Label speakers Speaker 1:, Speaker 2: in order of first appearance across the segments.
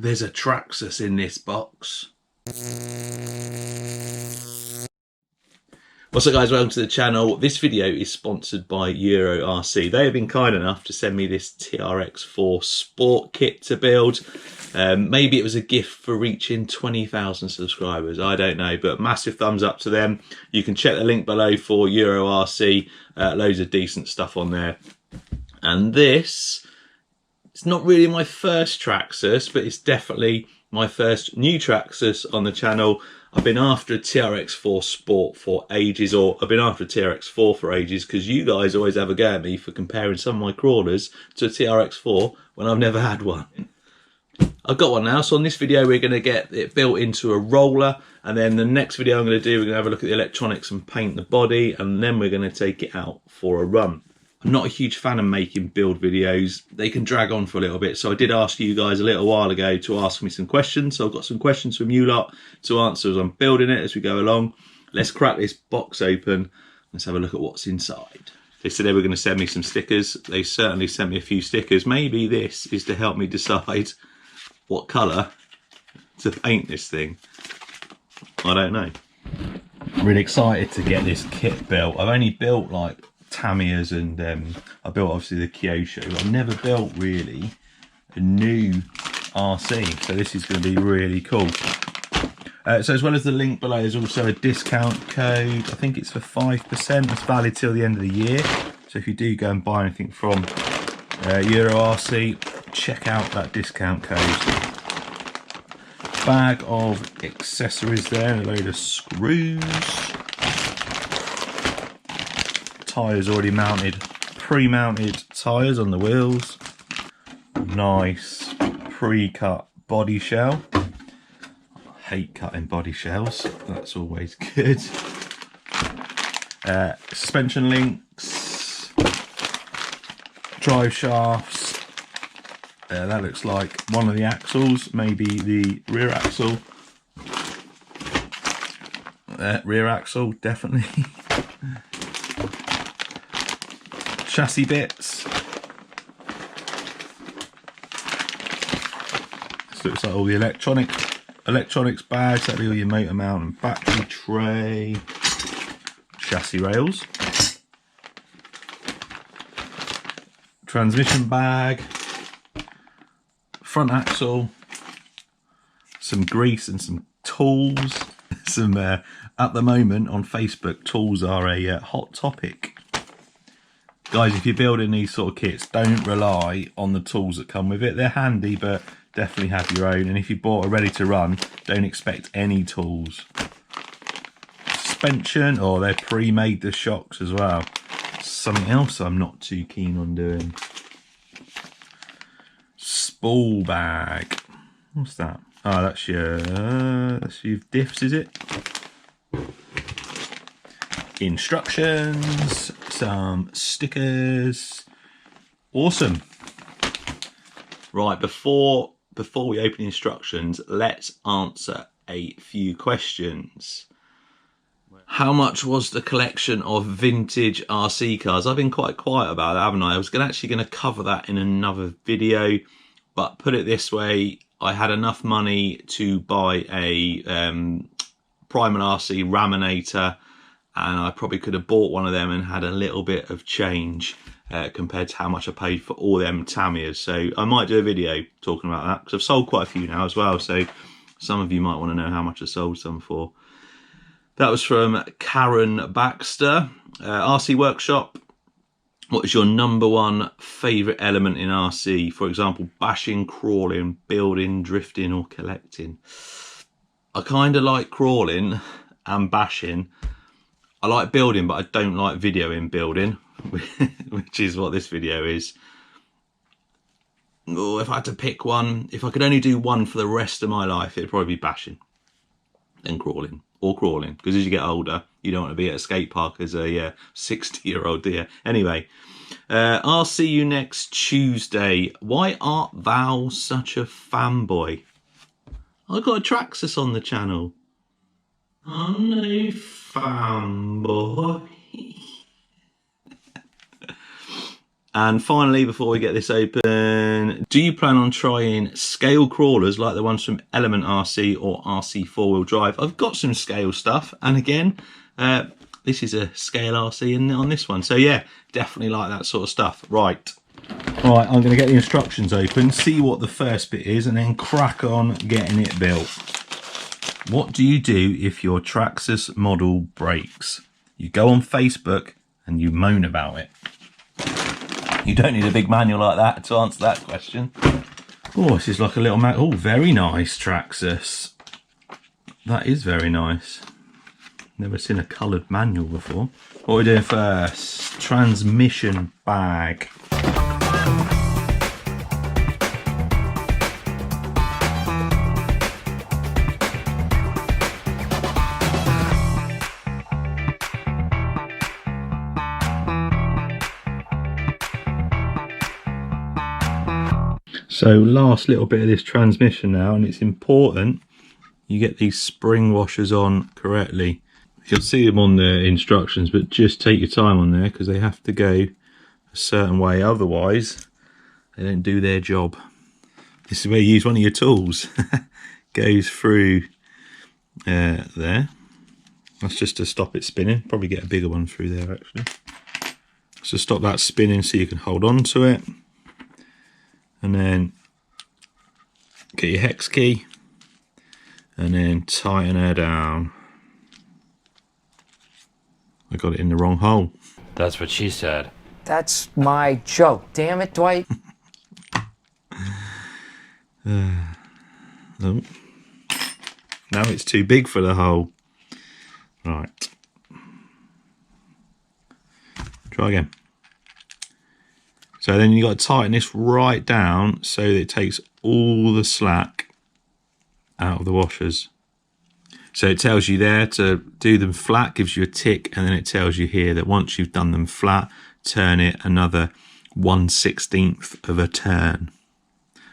Speaker 1: There's a Traxxas in this box. What's up guys, welcome to the channel. This video is sponsored by Euro RC. They have been kind enough to send me this TRX4 Sport Kit to build. Maybe it was a gift for reaching 20,000 subscribers, I don't know, but massive thumbs up to them. You can check the link below for Euro RC, loads of decent stuff on there. And this, it's not really my first Traxxas, but it's definitely my first new Traxxas on the channel. I've been after a TRX4 Sport for ages, or I've been after a TRX4 for ages, because you guys always have a go at me for comparing some of my crawlers to a TRX4 when I've never had one. I've got one now, so on this video we're going to get it built into a roller, and then the next video I'm going to do, we're going to have a look at the electronics and paint the body, and then we're going to take it out for a run. I'm not a huge fan of making build videos. They can drag on for a little bit. So I did ask you guys a little while ago to ask me some questions. So I've got some questions from you lot to answer as I'm building it as we go along. Let's crack this box open. Let's have a look at what's inside. They said they were going to send me some stickers. They certainly sent me a few stickers. Maybe this is to help me decide what colour to paint this thing. I don't know. I'm really excited to get this kit built. I've only built like Tamiya's and I built obviously the Kyosho, but I've never built really a new RC, so this is going to be really cool. So as well as the link below, there's also a discount code. I think it's for 5%. It's valid till the end of the year, so if you do go and buy anything from Euro RC, check out that discount code. Bag of accessories there, a load of screws. Tyres already mounted, pre-mounted tyres on the wheels. Nice pre-cut body shell. I hate cutting body shells, that's always good. Suspension links, drive shafts. That looks like one of the axles, maybe the rear axle. Rear axle, definitely. Chassis bits. This looks like all the electronics bags. That'll be all your motor mount and battery tray. Chassis rails. Transmission bag. Front axle. Some grease and some tools. Some at the moment on Facebook, tools are a hot topic. Guys, if you're building these sort of kits, don't rely on the tools that come with it. They're handy, but definitely have your own. And if you bought a ready to run, don't expect any tools. Suspension, or they're pre-made the shocks as well. Something else I'm not too keen on doing. Spool bag. What's that? Oh, that's your diffs, is it? Instructions, some stickers. Awesome. Right, before we open the instructions, let's answer a few questions. How much was the collection of vintage RC cars? I've been quite quiet about that, haven't I? I was actually going to cover that in another video, but put it this way, I had enough money to buy a Primal RC Raminator, and I probably could have bought one of them and had a little bit of change compared to how much I paid for all them Tamiyas. So I might do a video talking about that, because I've sold quite a few now as well, so some of you might want to know how much I sold some for. That was from Karen Baxter. RC Workshop, what is your #1 favourite element in RC? For example, bashing, crawling, building, drifting or collecting. I kind of like crawling and bashing. I like building, but I don't like videoing building, which is what this video is. Oh, if I had to pick one, if I could only do one for the rest of my life, it'd probably be bashing, then crawling, or crawling, because as you get older, you don't want to be at a skate park as a 60-year-old, do you? Anyway, I'll see you next Tuesday. Why art thou such a fanboy? I've got a Traxxas on the channel. I'm no fanboy. And finally, before we get this open, do you plan on trying scale crawlers like the ones from Element RC or RC 4-wheel drive? I've got some scale stuff, and again, this is a scale RC on this one. So yeah, definitely like that sort of stuff. Right, I'm going to get the instructions open, see what the first bit is, and then crack on getting it built. What do you do if your Traxxas model breaks? You go on Facebook and you moan about it. You don't need a big manual like that to answer that question. Oh, this is like a little oh, very nice, Traxxas. That is very nice. Never seen a coloured manual before. What are we doing first? Transmission bag. So last little bit of this transmission now, and it's important you get these spring washers on correctly. You'll see them on the instructions, but just take your time on there because they have to go a certain way, otherwise they don't do their job. This is where you use one of your tools. Goes through there. That's just to stop it spinning. Probably get a bigger one through there actually. So stop that spinning so you can hold on to it. And then get your hex key and then tighten her down. I got it in the wrong hole.
Speaker 2: That's what she said.
Speaker 3: That's my joke. Damn it, Dwight.
Speaker 1: Oh. Now it's too big for the hole. Right. Try again. So then you've got to tighten this right down so that it takes all the slack out of the washers. So it tells you there to do them flat, gives you a tick, and then it tells you here that once you've done them flat, turn it another 1/16 of a turn.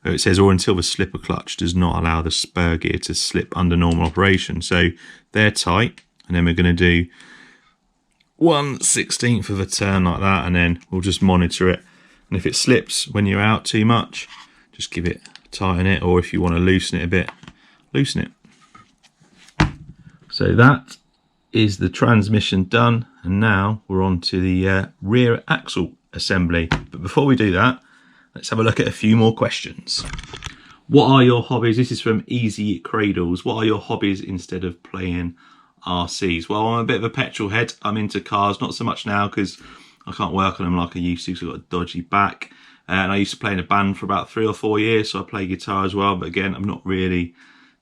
Speaker 1: It says, or until the slipper clutch does not allow the spur gear to slip under normal operation. So they're tight, and then we're going to do 1/16 of a turn like that, and then we'll just monitor it. And if it slips when you're out too much, just give it, tighten it, or if you want to loosen it a bit, loosen it. So that is the transmission done, and now we're on to the rear axle assembly. But before we do that, let's have a look at a few more questions. What are your hobbies? This is from Easy Cradles. What are your hobbies instead of playing RCs? Well, I'm a bit of a petrol head. I'm into cars, not so much now because I can't work on them like I used to because I've got a dodgy back. And I used to play in a band for about 3 or 4 years, so I play guitar as well. But again, I've not really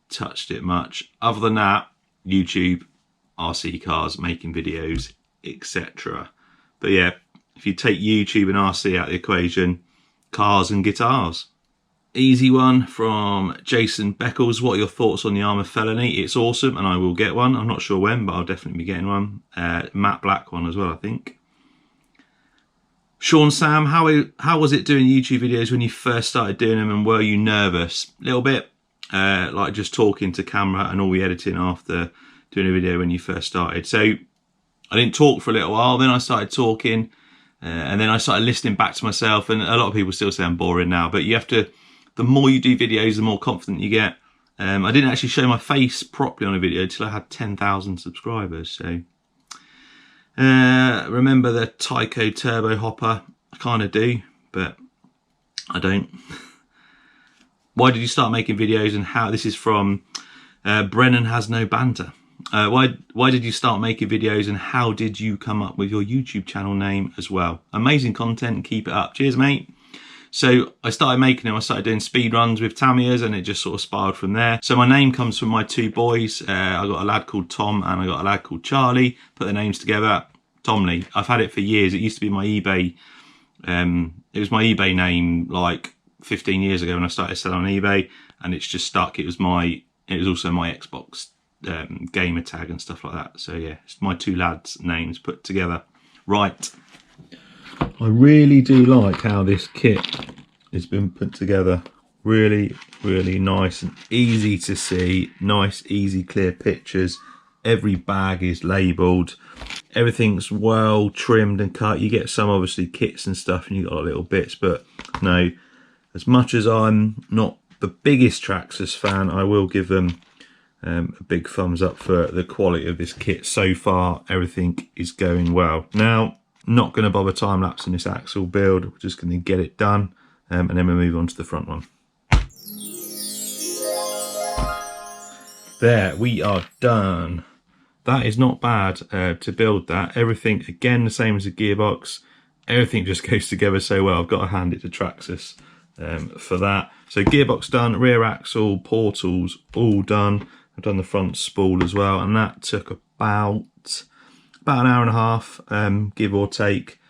Speaker 1: touched it much. Other than that, YouTube, RC cars, making videos, etc. But yeah, if you take YouTube and RC out of the equation, cars and guitars. Easy one from Jason Beckles. What are your thoughts on the Armour Felony? It's awesome and I will get one. I'm not sure when, but I'll definitely be getting one. Matte black one as well, I think. Sean Sam, how was it doing YouTube videos when you first started doing them, and were you nervous? A little bit, like just talking to camera and all the editing after doing a video when you first started. So I didn't talk for a little while, then I started talking, and then I started listening back to myself, and a lot of people still say I'm boring now, but you have to, the more you do videos, the more confident you get. I didn't actually show my face properly on a video until I had 10,000 subscribers, so... remember the Tyco Turbo Hopper? I kind of do, but I don't. Why did you start making videos, and how? This is from Brennan Has No Banter. Why did you start making videos, and how did you come up with your YouTube channel name as well? Amazing content, keep it up. Cheers, mate. So I started making them, I started doing speed runs with Tamiya's, and it just sort of spiraled from there. So my name comes from my 2 boys. I got a lad called Tom and I got a lad called Charlie. Put the names together, Tom Lee. I've had it for years. It used to be my eBay, it was my eBay name like 15 years ago when I started selling on eBay, and it's just stuck. It was also my Xbox gamer tag and stuff like that. So yeah, it's my 2 lads' names put together. Right. I really do like how this kit has been put together. Really, really nice and easy to see. Nice, easy, clear pictures. Every bag is labelled. everything's well trimmed and cut. You get some obviously kits and stuff and you got little bits, but no, as much as I'm not the biggest Traxxas fan, I will give them a big thumbs up for the quality of this kit. So far everything is going well. Now, not going to bother time-lapsing this axle build, we're just going to get it done, and then we'll move on to the front one. There, we are done. That is not bad to build that. Everything, again, the same as a gearbox. Everything just goes together so well. I've got to hand it to Traxxas for that. So gearbox done, rear axle, portals, all done. I've done the front spool as well, and that took about an hour and a half, give or take.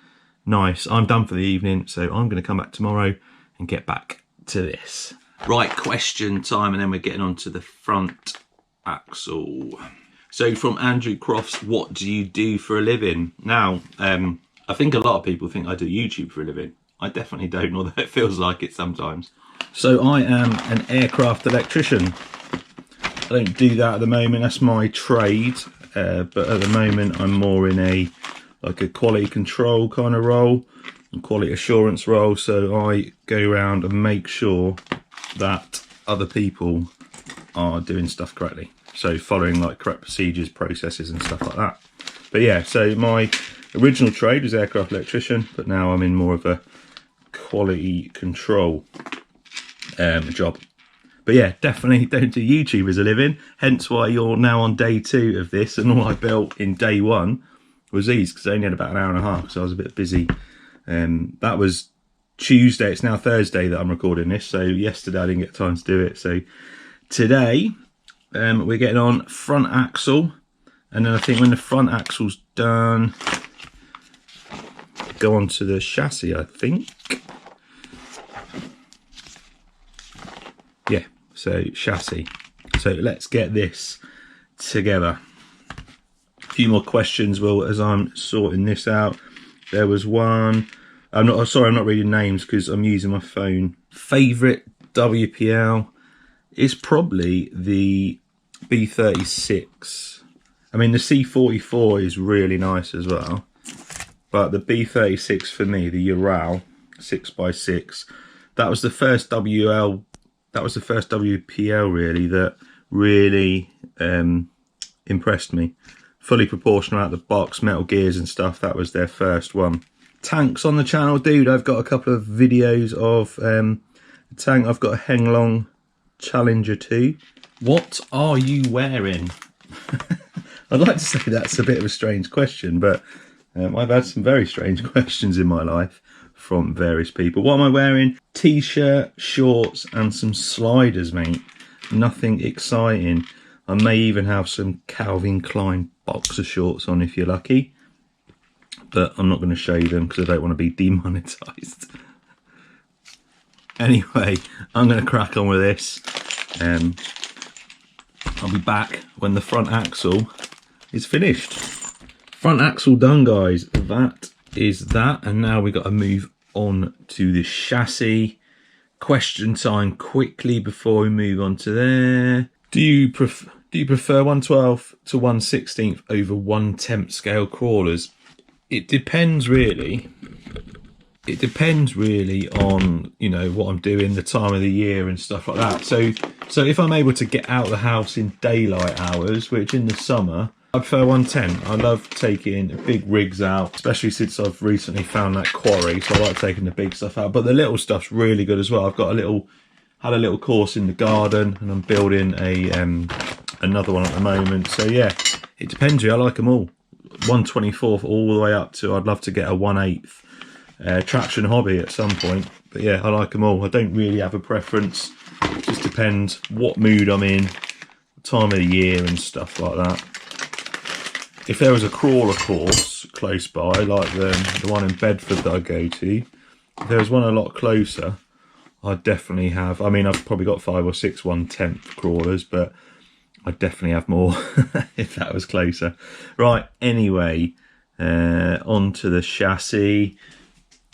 Speaker 1: Nice. I'm done for the evening, so I'm going to come back tomorrow and get back to this. Right, question time, and then we're getting on to the front axle. So from Andrew Crofts, what do you do for a living? Now, I think a lot of people think I do YouTube for a living. I definitely don't, although it feels like it sometimes. So I am an aircraft electrician. I don't do that at the moment, that's my trade. But at the moment I'm more in a quality control kind of role, and quality assurance role. So I go around and make sure that other people are doing stuff correctly. So following like correct procedures, processes and stuff like that. But yeah, so my original trade was aircraft electrician, but now I'm in more of a quality control job. But yeah, definitely don't do YouTube as a living, hence why you're now on day 2 of this, and all I built in day 1 was these, because I only had about an hour and a half, so I was a bit busy. That was Tuesday, it's now Thursday that I'm recording this, so yesterday I didn't get time to do it. So today, we're getting on front axle, and then I think when the front axle's done, go on to the chassis, I think. Yeah, so chassis. So let's get this together. A few more questions, well, as I'm sorting this out. There was one, I'm not reading names because I'm using my phone. Favourite WPL is probably the B36. I mean, the C44 is really nice as well, but the B36 for me, the Ural 6x6, that was the first WPL really that really impressed me. Fully proportional out the box, metal gears and stuff, that was their first one. Tanks on the channel, dude, I've got a couple of videos of the tank. I've got a Henglong Challenger 2. What are you wearing? I'd like to say that's a bit of a strange question, but I've had some very strange questions in my life from various people. What am I wearing? T-shirt, shorts and some sliders, mate. Nothing exciting. I may even have some Calvin Klein boxer shorts on if you're lucky, but I'm not going to show you them because I don't want to be demonetized. Anyway, I'm going to crack on with this. I'll be back when the front axle is finished. Front axle done, guys. That is that, and now we've got to move on to the chassis. Question time quickly before we move on to there. Do you prefer 1/12 to 1/16 over 1/10 scale crawlers? It depends really. It depends really on, you know, what I'm doing, the time of the year and stuff like that. So if I'm able to get out of the house in daylight hours, which in the summer, I prefer 1/10. I love taking big rigs out, especially since I've recently found that quarry, so I like taking the big stuff out. But the little stuff's really good as well. I've got had a little course in the garden, and I'm building another one at the moment. So yeah, it depends. I like them all. 1/24 all the way up to, I'd love to get a 1/8 traction hobby at some point. But yeah, I like them all. I don't really have a preference. It just depends what mood I'm in, time of the year and stuff like that. If there was a crawler course close by, like the one in Bedford that I go to, if there was one a lot closer, I'd definitely have, I mean, I've probably got 5 or 6 1/10 crawlers, but I'd definitely have more if that was closer. Right, anyway, onto the chassis.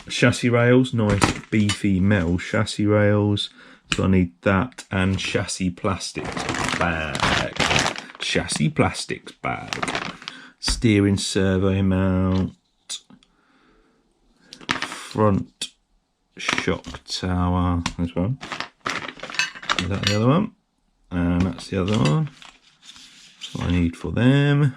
Speaker 1: Chassis rails, nice beefy metal chassis rails. So I need that, and chassis plastics bag. Chassis plastics bag. steering servo mount, front shock tower, this one, is that the other one? And that's the other one. That's what I need for them.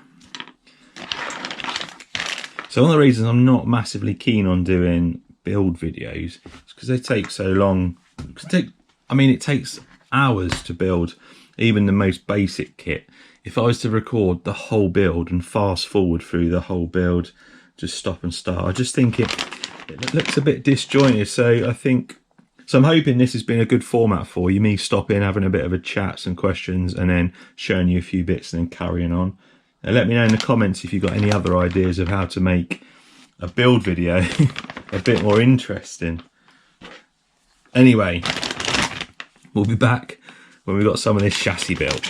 Speaker 1: So one of the reasons I'm not massively keen on doing build videos is because they take so long. It takes hours to build even the most basic kit. If I was to record the whole build and fast forward through the whole build, just stop and start, I just think it looks a bit disjointed. So I'm hoping this has been a good format for you, me stopping, having a bit of a chat, some questions, and then showing you a few bits and then carrying on. Let me know in the comments if you've got any other ideas of how to make a build video a bit more interesting. Anyway, we'll be back when we've got some of this chassis built.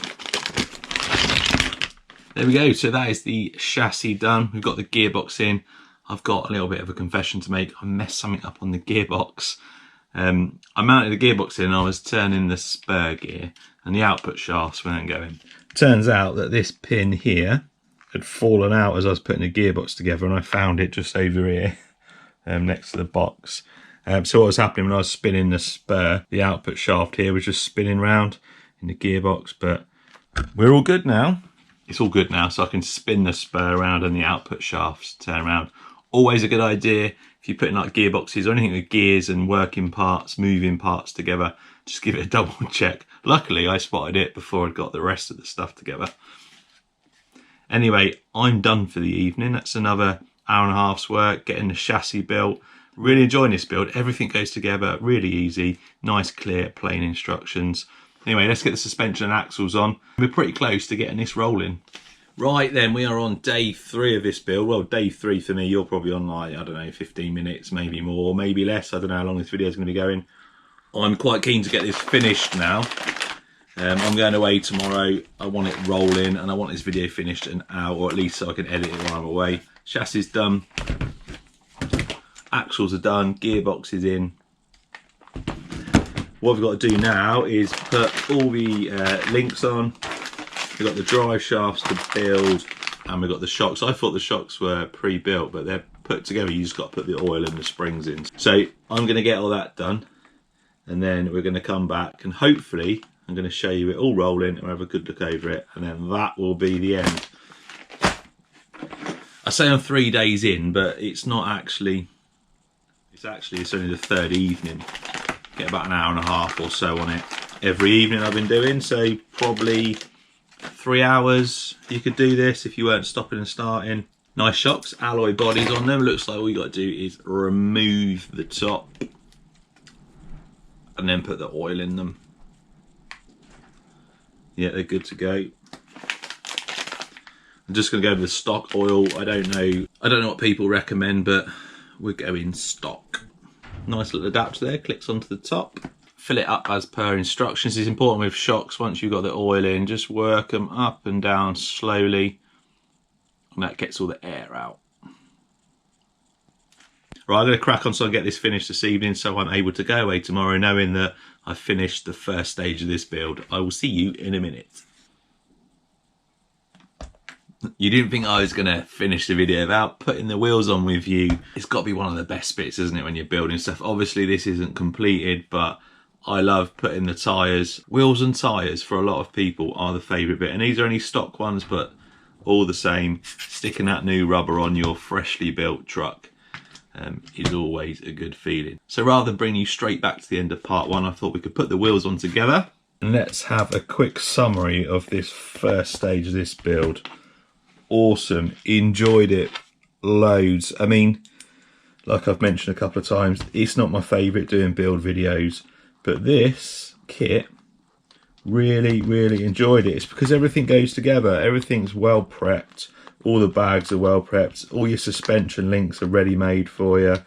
Speaker 1: There we go, so that is the chassis done. We've got the gearbox in. I've got a little bit of a confession to make. I messed something up on the gearbox. I mounted the gearbox in and I was turning the spur gear and the output shafts weren't going. Turns out that this pin here had fallen out as I was putting the gearbox together, and I found it just over here next to the box. So what was happening when I was spinning the spur, the output shaft here was just spinning round in the gearbox, but we're all good now. It's all good now, so I can spin the spur around and the output shafts turn around. Always a good idea if you're putting like gearboxes or anything with gears and working parts, moving parts together, just give it a double check. Luckily I spotted it before I'd got the rest of the stuff together. Anyway, I'm done for the evening. That's another hour and a half's work, getting the chassis built. Really enjoying this build. Everything goes together really easy, nice, clear, plain instructions. Anyway, let's get the suspension and axles on. We're pretty close to getting this rolling. Right then, we are on day 3 of this build. Well, day 3 for me, you're probably on like, I don't know, 15 minutes, maybe more, maybe less. I don't know how long this video is going to be going. I'm quite keen to get this finished now. I'm going away tomorrow. I want it rolling and I want this video finished and out, or at least so I can edit it while I'm away. Chassis is done. Axles are done. Gearbox is in. What we've got to do now is put all the links on. We've got the drive shafts to build and we've got the shocks. I thought the shocks were pre-built, but they're put together. You just got to put the oil and the springs in. So I'm going to get all that done and then we're going to come back and hopefully I'm going to show you it all rolling and we'll have a good look over it, and then that will be the end. I say I'm 3 days in, but it's not actually, it's only the 3rd evening. Get about an hour and a half or so on it every evening I've been doing, so probably 3 hours you could do this if you weren't stopping and starting. Nice shocks, alloy bodies on them. Looks like all you got to do is remove the top and then put the oil in them. Yeah, they're good to go. I'm just going to go with the stock oil. I don't know what people recommend, but we're going stock. Nice little adapter there, clicks onto the top. Fill it up as per instructions. It's important with shocks, once you've got the oil in, just work them up and down slowly, and that gets all the air out. Right, I'm going to crack on so I get this finished this evening so I'm able to go away tomorrow knowing that I've finished the first stage of this build. I will see you in a minute. You didn't think I was going to finish the video without putting the wheels on with you. It's got to be one of the best bits, isn't it, when you're building stuff? Obviously this isn't completed, but I love putting the tyres. Wheels and tyres for a lot of people are the favourite bit, and these are only stock ones, but all the same, sticking that new rubber on your freshly built truck is always a good feeling. So rather than bring you straight back to the end of part 1, I thought we could put the wheels on together. And let's have a quick summary of this first stage of this build. Awesome, enjoyed it loads. I mean, like I've mentioned a couple of times, it's not my favourite doing build videos, but this kit, really enjoyed it. It's because everything goes together, everything's well prepped, all the bags are well prepped, all your suspension links are ready made for you.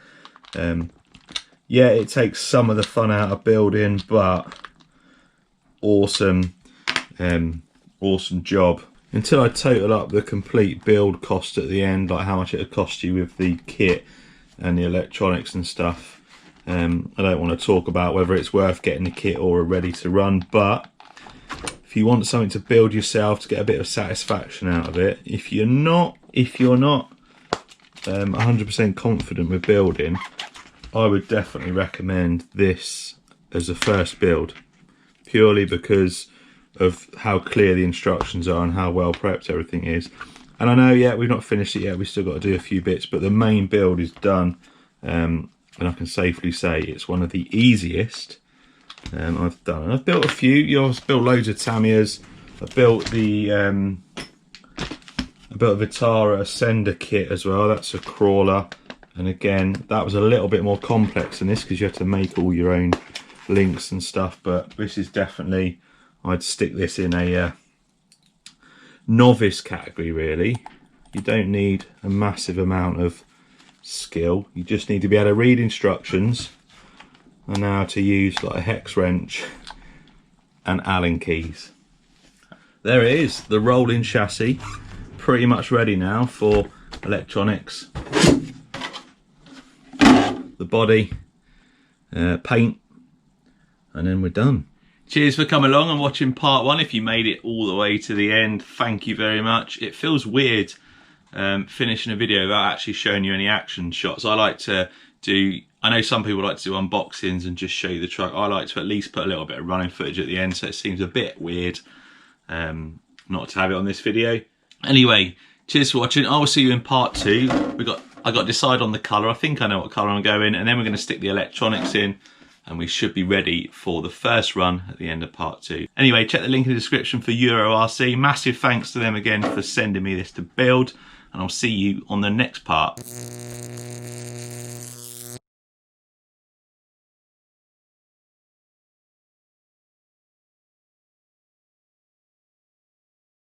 Speaker 1: Yeah, it takes some of the fun out of building, but awesome, awesome job. Until I total up the complete build cost at the end, like how much it would cost you with the kit and the electronics and stuff, I don't want to talk about whether it's worth getting the kit or ready to run, but if you want something to build yourself to get a bit of satisfaction out of it, if you're not if you're not 100% confident with building, I would definitely recommend this as a first build, purely because of how clear the instructions are and how well prepped everything is. And I know, yeah, we've not finished it yet, we've still got to do a few bits, but the main build is done, and I can safely say it's one of the easiest I've done. And I've built a few, I've built loads of Tamiyas. I built the Vitara Ascender kit as well, that's a crawler. And again, that was a little bit more complex than this because you have to make all your own links and stuff, but this is definitely, I'd stick this in a novice category really. You don't need a massive amount of skill, you just need to be able to read instructions and how to use like a hex wrench and Allen keys. There it is, the rolling chassis, pretty much ready now for electronics. The body, paint, and then we're done. Cheers for coming along and watching part one. If you made it all the way to the end, thank you very much. It feels weird finishing a video without actually showing you any action shots. I like to do, I know some people like to do unboxings and just show you the truck. I like to at least put a little bit of running footage at the end, so it seems a bit weird not to have it on this video. Anyway, cheers for watching. I will see you in part two. I got to decide on the colour. I think I know what colour I'm going, and then we're going to stick the electronics in, and we should be ready for the first run at the end of part two. Anyway, check the link in the description for Euro RC. Massive thanks to them again for sending me this to build, and I'll see you on the next part.